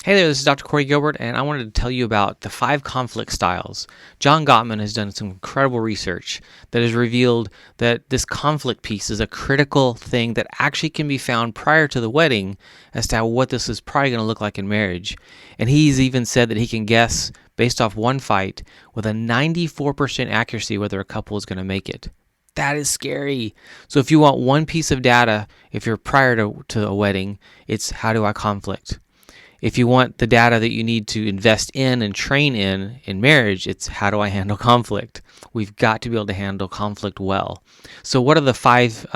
Hey there, this is Dr. Corey Gilbert, and I wanted to tell you about the 5 conflict styles. John Gottman has done some incredible research that has revealed that this conflict piece is a critical thing that actually can be found prior to the wedding as to what this is probably going to look like in marriage. And he's even said that he can guess, based off one fight, with a 94% accuracy whether a couple is going to make it. That is scary. So if you want one piece of data, if you're prior to a wedding, it's how do I conflict? If you want the data that you need to invest in and train in marriage, it's how do I handle conflict? We've got to be able to handle conflict well. So what are the five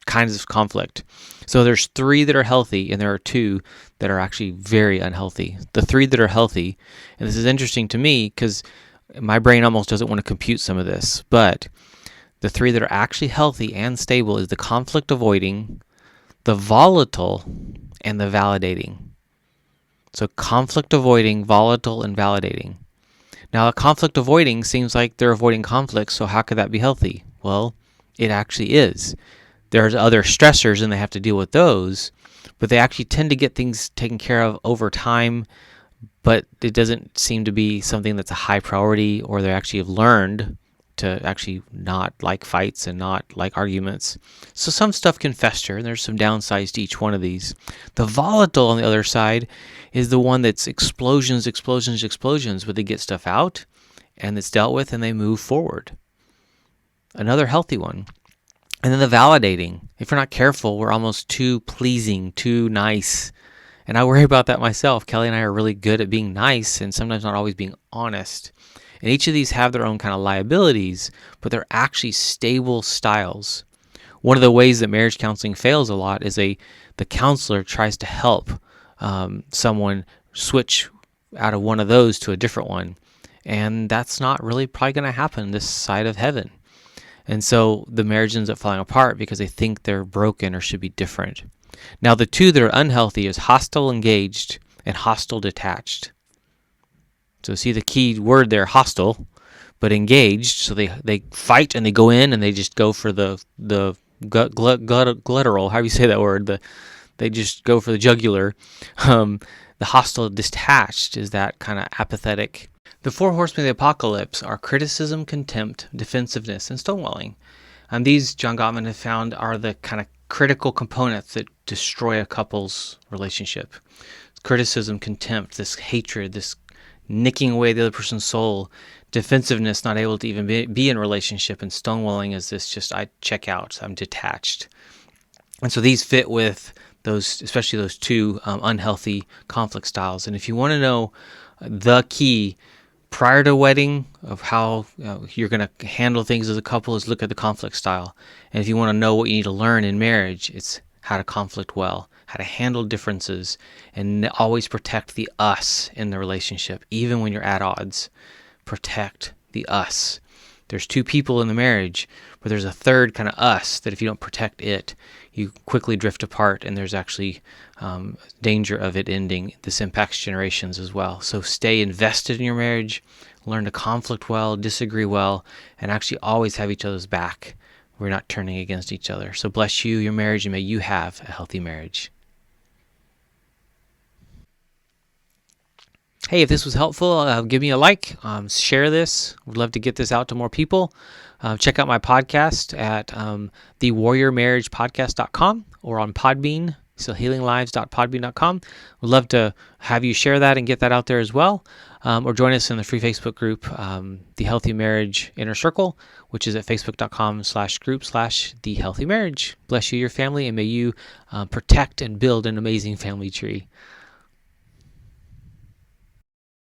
kinds of conflict? So there's 3 that are healthy, and there are 2 that are actually very unhealthy. The 3 that are healthy, and this is interesting to me because my brain almost doesn't want to compute some of this, but the 3 that are actually healthy and stable is the conflict avoiding, the volatile, and the validating. So conflict avoiding, volatile, and validating. Now, conflict avoiding seems like they're avoiding conflict, so how could that be healthy? Well, it actually is. There's other stressors and they have to deal with those, but they actually tend to get things taken care of over time, but it doesn't seem to be something that's a high priority, or they actually have learned to actually not like fights and not like arguments. So some stuff can fester, and there's some downsides to each one of these. The volatile on the other side is the one that's explosions, but they get stuff out and it's dealt with and they move forward. Another healthy one. And then the validating. If we're not careful, we're almost too pleasing, too nice. And I worry about that myself. Kelly and I are really good at being nice and sometimes not always being honest. And each of these have their own kind of liabilities, but they're actually stable styles. One of the ways that marriage counseling fails a lot is the counselor tries to help someone switch out of one of those to a different one. And that's not really probably going to happen this side of heaven. And so the marriage ends up falling apart because they think they're broken or should be different. Now, the 2 that are unhealthy is hostile engaged and hostile detached. So see the key word there, hostile, but engaged. So they fight and they go in and they just go for the guttural. How do you say that word? They just go for the jugular. The hostile detached is that kind of apathetic. The 4 horsemen of the apocalypse are criticism, contempt, defensiveness, and stonewalling. And these, John Gottman has found, are the kind of critical components that destroy a couple's relationship. Criticism, contempt, this hatred, this nicking away the other person's soul, defensiveness, not able to even be in a relationship, and stonewalling is this just, I check out, I'm detached. And so these fit with those, especially those 2 unhealthy conflict styles. And if you want to know the key prior to wedding of how you're going to handle things as a couple, is look at the conflict style. And if you want to know what you need to learn in marriage, it's how to conflict well, how to handle differences, and always protect the us in the relationship, even when you're at odds. Protect the us. There's 2 people in the marriage, but there's a third kind of us that if you don't protect it, you quickly drift apart, and there's actually danger of it ending. This impacts generations as well. So stay invested in your marriage, learn to conflict well, disagree well, and actually always have each other's back. We're not turning against each other. So bless you, your marriage, and may you have a healthy marriage. Hey, if this was helpful, give me a like, share this. We'd love to get this out to more people. Check out my podcast at thewarriormarriagepodcast.com or on Podbean, so healinglives.podbean.com. We'd love to have you share that and get that out there as well. Or join us in the free Facebook group, The Healthy Marriage Inner Circle, which is at facebook.com/group/The Healthy Marriage. Bless you, your family, and may you protect and build an amazing family tree.